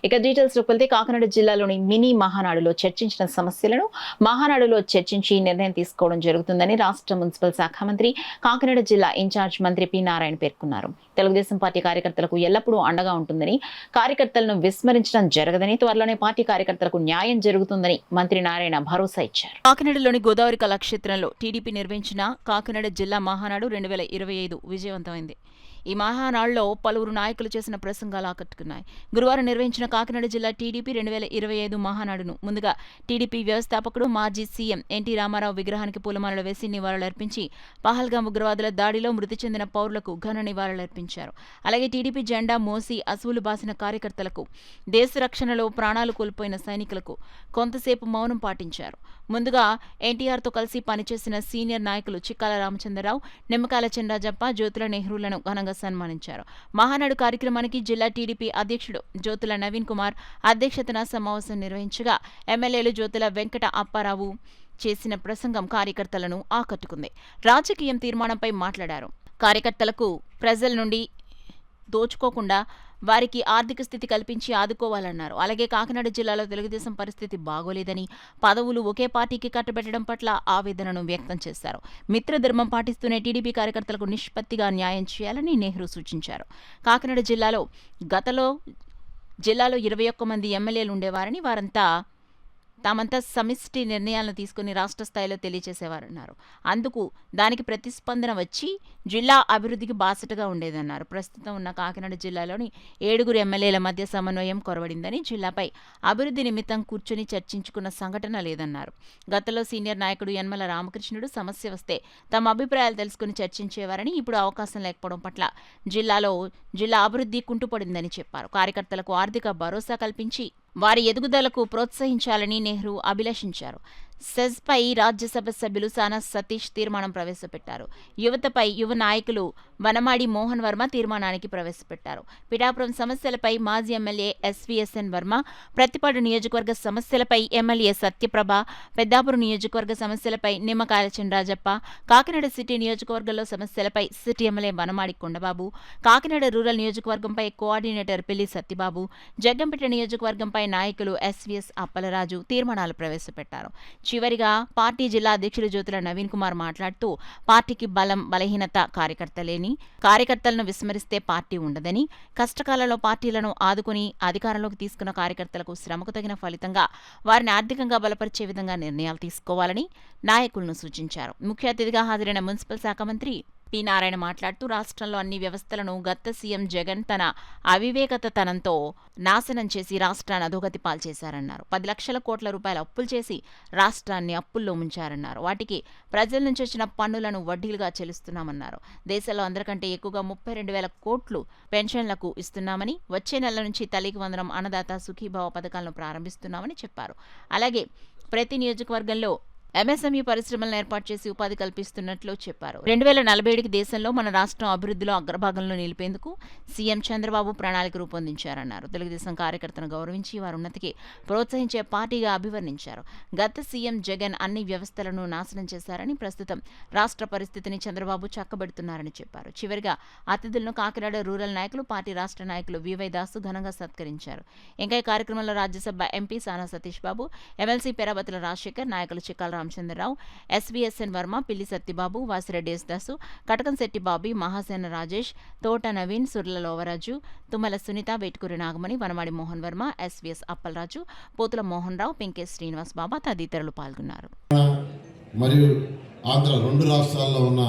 ఇక డీటెయిల్స్లోకి వెళ్తే కాకినాడ జిల్లాలోని మినీ మహానాడులో చర్చించిన సమస్యలను మహానాడులో చర్చించి నిర్ణయం తీసుకోవడం జరుగుతుందని రాష్ట్ర మున్సిపల్ శాఖ మంత్రి కాకినాడ జిల్లా ఇన్ఛార్జ్ మంత్రి పి నారాయణ పేర్కొన్నారు. తెలుగుదేశం పార్టీ కార్యకర్తలకు ఎల్లప్పుడూ అండగా ఉంటుందని, కార్యకర్తలను విస్మరించడం జరగదని, త్వరలోనే పార్టీ కార్యకర్తలకు న్యాయం జరుగుతుందని మంత్రి నారాయణ భరోసా ఇచ్చారు. కాకినాడలోని గోదావరి కళాక్షేత్రంలో టీడీపీ నిర్వహించిన కాకినాడ జిల్లా మహానాడు 2025 విజయవంతమైంది. ఈ మహానాడులో పలువురు నాయకులు చేసిన ప్రసంగాలు ఆకట్టుకున్నాయి. గురువారం నిర్వహించిన కాకినాడ జిల్లా టీడీపీ 2025 మహానాడును ముందుగా టీడీపీ వ్యవస్థాపకుడు మాజీ సీఎం ఎన్టీ రామారావు విగ్రహానికి పూలమాలలు వేసి నివాళులర్పించి పహల్గాం ఉగ్రవాదుల దాడిలో మృతి చెందిన పౌరులకు ఘన నివాళులర్పించారు. అలాగే టీడీపీ జెండా మోసి అసువులు బాసిన కార్యకర్తలకు, దేశ రక్షణలో ప్రాణాలు కోల్పోయిన సైనికులకు కొంతసేపు మౌనం పాటించారు. ముందుగా ఎన్టీఆర్తో కలిసి పనిచేసిన సీనియర్ నాయకులు చిక్కాల రామచంద్రరావు, నిమ్మకాయల చినరాజప్ప, జ్యోతుల నెహ్రూలను ఘనంగా సన్మానించారు. మహానాడు కార్యక్రమానికి జిల్లా టీడీపీ అధ్యక్షుడు జ్యోతుల నవీన్ కుమార్ అధ్యక్షతన సమావేశం నిర్వహించగా ఎమ్మెల్యేలు జ్యోతుల వెంకట అప్పారావు చేసిన ప్రసంగం కార్యకర్తలను ఆకట్టుకుంది. రాజకీయం తీర్మానంపై మాట్లాడారు. కార్యకర్తలకు ప్రజల నుండి దోచుకోకుండా వారికి ఆర్థిక స్థితి కల్పించి ఆదుకోవాలన్నారు. అలాగే కాకినాడ జిల్లాలో తెలుగుదేశం పరిస్థితి బాగోలేదని, పదవులు ఒకే పార్టీకి కట్టబెట్టడం పట్ల ఆవేదనను వ్యక్తం చేశారు. మిత్రధర్మం పాటిస్తూనే టీడీపీ కార్యకర్తలకు నిష్పత్తిగా న్యాయం చేయాలని నెహ్రూ సూచించారు. కాకినాడ జిల్లాలో 21 మంది ఎమ్మెల్యేలు ఉండేవారని, వారంతా తామంతా సమిష్టి నిర్ణయాలను తీసుకుని రాష్ట్ర స్థాయిలో తెలియజేసేవారన్నారు. దానికి ప్రతిస్పందన వచ్చి జిల్లా అభివృద్ధికి బాసటగా ఉండేదన్నారు. ప్రస్తుతం ఉన్న కాకినాడ జిల్లాలోని 7 ఎమ్మెల్యేల మధ్య సమన్వయం కొరవడిందని, జిల్లాపై అభివృద్ధి నిమిత్తం కూర్చొని చర్చించుకున్న సంఘటన లేదన్నారు. గతంలో సీనియర్ నాయకుడు యనమల రామకృష్ణుడు సమస్య వస్తే తమ అభిప్రాయాలు తెలుసుకుని చర్చించేవారని, ఇప్పుడు అవకాశం లేకపోవడం పట్ల జిల్లా అభివృద్ధి కుంటుపడిందని చెప్పారు. కార్యకర్తలకు ఆర్థిక భరోసా కల్పించి వారి ఎదుగుదలకు ప్రోత్సహించాలని నెహ్రూ అభిలషించారు. సెజ్పై రాజ్యసభ సభ్యులు సానా సతీష్ తీర్మానం ప్రవేశపెట్టారు. యువతపై యువ నాయకులు వనమాడి మోహన్ వర్మ తీర్మానానికి ప్రవేశపెట్టారు. పిఠాపురం సమస్యలపై మాజీ ఎమ్మెల్యే ఎస్వీఎస్ఎన్ వర్మ, ప్రతిపాడు నియోజకవర్గ సమస్యలపై ఎమ్మెల్యే సత్యప్రభ, పెద్దాపురం నియోజకవర్గ సమస్యలపై నిమ్మకాయల చినరాజప్ప, కాకినాడ సిటీ నియోజకవర్గంలో సమస్యలపై city MLA Vanamadi Kondababu, Kakinada rural నియోజకవర్గంపై కోఆర్డినేటర్ పిల్లి సత్యబాబు, జగ్గంపేట నియోజకవర్గంపై నాయకులు ఎస్వీఎస్ అప్పలరాజు తీర్మానాలు ప్రవేశపెట్టారు. చివరిగా పార్టీ జిల్లా అధ్యక్షుడు జ్యోతుల నవీన్ కుమార్ మాట్లాడుతూ, పార్టీకి బలహీనత కార్యకర్తలను విస్మరిస్తే పార్టీ ఉండదని, కష్టకాలంలో పార్టీలను ఆదుకుని అధికారంలోకి తీసుకున్న కార్యకర్తలకు శ్రమకు తగిన ఫలితంగా వారిని ఆర్థికంగా బలపరిచే విధంగా నిర్ణయాలు తీసుకోవాలని నాయకులను సూచించారు. ముఖ్య అతిథిగా హాజరైన మున్సిపల్ శాఖ మంత్రి పి నారాయణ మాట్లాడుతూ, రాష్ట్రంలో అన్ని వ్యవస్థలను గత సీఎం జగన్ తన అవివేకతనంతో నాశనం చేసి రాష్ట్రాన్ని అధోగతి పాల్చేశారన్నారు. 10 లక్షల కోట్ల రూపాయల అప్పులు చేసి రాష్ట్రాన్ని అప్పుల్లో ముంచారన్నారు. వాటికి ప్రజల నుంచి వచ్చిన పన్నులను వడ్డీలుగా చెల్లిస్తున్నామన్నారు. దేశంలో అందరికంటే ఎక్కువగా 32,000 కోట్లు పెన్షన్లకు ఇస్తున్నామని, వచ్చే నెల నుంచి తల్లికి వందనం, అన్నదాత సుఖీభావ పథకాలను ప్రారంభిస్తున్నామని చెప్పారు. అలాగే ప్రతి నియోజకవర్గంలో ఎంఎస్ఎంఈ పరిశ్రమలను ఏర్పాటు చేసి ఉపాధి కల్పిస్తున్నట్లు చెప్పారు. 2047కి దేశంలో మన రాష్ట్రం అభివృద్ధిలో అగ్రభాగంలో నిలిపేందుకు సీఎం చంద్రబాబు ప్రణాళిక రూపొందించారన్నారు. తెలుగుదేశం కార్యకర్తను గౌరవించి వారి ఉన్నతికి ప్రోత్సహించే పార్టీగా అభివర్ణించారు. గత సీఎం జగన్ అన్ని వ్యవస్థలను నాశనం చేశారని, ప్రస్తుతం రాష్ట్ర పరిస్థితిని చంద్రబాబు చక్కబెడుతున్నారని చెప్పారు. చివరిగా అతిథులను కాకినాడ రూరల్ నాయకులు, పార్టీ రాష్ట్ర నాయకులు వివై దాసు ఘనంగా సత్కరించారు. ఇంకా ఈ కార్యక్రమంలో రాజ్యసభ ఎంపీ సానా సతీష్ బాబు, ఎమ్మెల్సీ పెరాబతుల రాజశేఖర్, నాయకులు చిక్కాల రామచంద్రరావు, ఎస్వీఎస్ఎన్ వర్మ, పిల్లి సత్యబాబు, వాసిరెడ్డి యేసుదాసు, కటకంశెట్టి బాబీ, మహాసేన రాజేష్, తోట నవీన్, సుర్ల లోవరాజు, తుమ్మల సునీత, వేటుకూరి నాగమణి, వనమాడి మోహన్ వర్మ, ఎస్వీఎస్ అప్పలరాజు, పోతుల మోహన్ రావు, పెంకేశ్ శ్రీనివాస్ బాబా తదితరులు పాల్గొన్నారు. మరియు ఆంధ్ర 2 రాష్ట్రాల్లో ఉన్న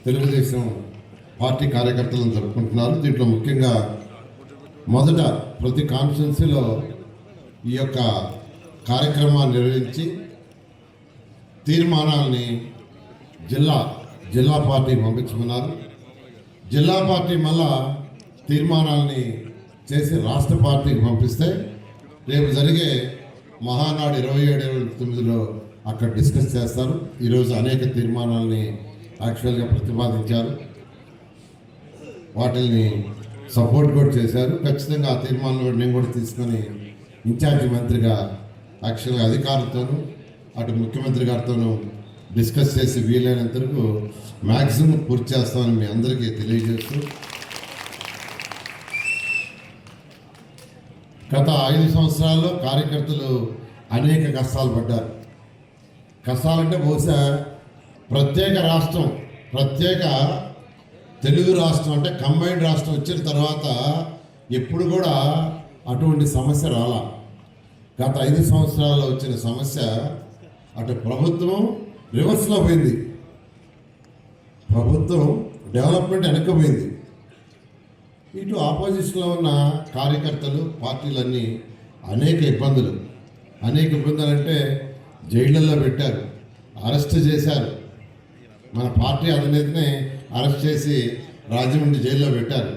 తెలుగుదేశం పార్టీ కార్యకర్తలను జరుపుకుంటున్నారు. దీంట్లో ముఖ్యంగా మొదట ప్రతి కాన్స్టిట్యున్సీలో ఈ యొక్క కార్యక్రమాన్ని నిర్వహించి తీర్మానాలని జిల్లా పార్టీకి పంపించుకున్నారు. జిల్లా పార్టీ మళ్ళా తీర్మానాలని చేసి రాష్ట్ర పార్టీకి పంపిస్తే రేపు జరిగే మహానాడు 27-29లో అక్కడ డిస్కస్ చేస్తారు. ఈరోజు అనేక తీర్మానాలని యాక్చువల్గా ప్రతిపాదించారు, వాటిని సపోర్ట్ కూడా చేశారు. ఖచ్చితంగా ఆ తీర్మానాలు నేను కూడా తీసుకొని ఇన్ఛార్జి మంత్రిగా యాక్చువల్గా అధికారులతోనూ అటు ముఖ్యమంత్రి గారితోనూ డిస్కస్ చేసి వీలైనంత వరకు మ్యాక్సిమం పూర్తి చేస్తామని మీ అందరికీ తెలియజేస్తూ గత 5 సంవత్సరాల్లో కార్యకర్తలు అనేక కష్టాలు పడ్డారు. కష్టాలంటే బహుశా ప్రత్యేక రాష్ట్రం, ప్రత్యేక తెలుగు రాష్ట్రం అంటే కంబైన్డ్ రాష్ట్రం వచ్చిన తర్వాత ఎప్పుడు కూడా అటువంటి సమస్య రాలా. గత 5 సంవత్సరాల్లో వచ్చిన సమస్య అటు ప్రభుత్వం రివర్స్లో పోయింది, ప్రభుత్వం డెవలప్మెంట్ వెనక్కిపోయింది. ఇటు ఆపోజిషన్లో ఉన్న కార్యకర్తలు పార్టీలన్నీ అనేక ఇబ్బందులు అంటే జైళ్ళల్లో పెట్టారు, అరెస్ట్ చేశారు. మన పార్టీ అధినేతనే అరెస్ట్ చేసి రాజమండ్రి జైల్లో పెట్టారు.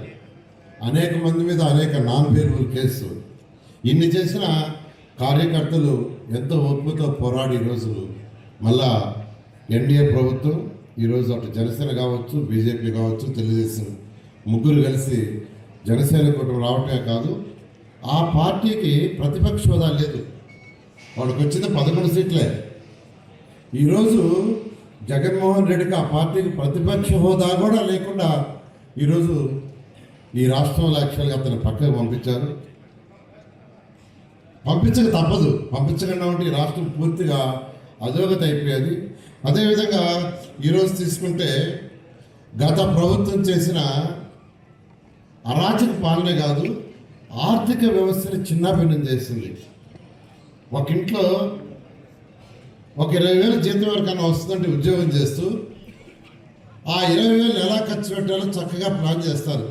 అనేక మంది మీద అనేక నాన్ వేరియబుల్ కేసు. ఇన్ని చేసిన కార్యకర్తలు ఎంతో ఓర్పుతో పోరాడి ఈరోజు మళ్ళా ఎన్డీఏ ప్రభుత్వం, ఈరోజు అటు జనసేన కావచ్చు, బీజేపీ కావచ్చు, తెలుగుదేశం ముగ్గురు కలిసి జనసేన కూటమి రావటమే కాదు, ఆ పార్టీకి ప్రతిపక్ష హోదా లేదు. వాళ్ళకి వచ్చింది 11 సీట్లే. ఈరోజు జగన్మోహన్ రెడ్డికి ఆ పార్టీకి ప్రతిపక్ష హోదా కూడా లేకుండా ఈరోజు ఈ రాష్ట్రంలో యాక్చువల్గా అతను పక్కకు పంపించారు. పంపించక తప్పదు, పంపించకుండా ఉంటే ఈ రాష్ట్రం పూర్తిగా అధోగతి అయిపోయేది. అదేవిధంగా ఈరోజు తీసుకుంటే గత ప్రభుత్వం చేసిన అరాచక పాలనే కాదు, ఆర్థిక వ్యవస్థని చిన్నాభిన్నం చేసింది. ఒక ఇంట్లో ఒక 20,000 జీతం వరకన్నా వస్తుందంటే ఉద్యోగం చేస్తూ ఆ 20,000 ఎలా ఖర్చు పెట్టాలో చక్కగా ప్లాన్ చేస్తారు.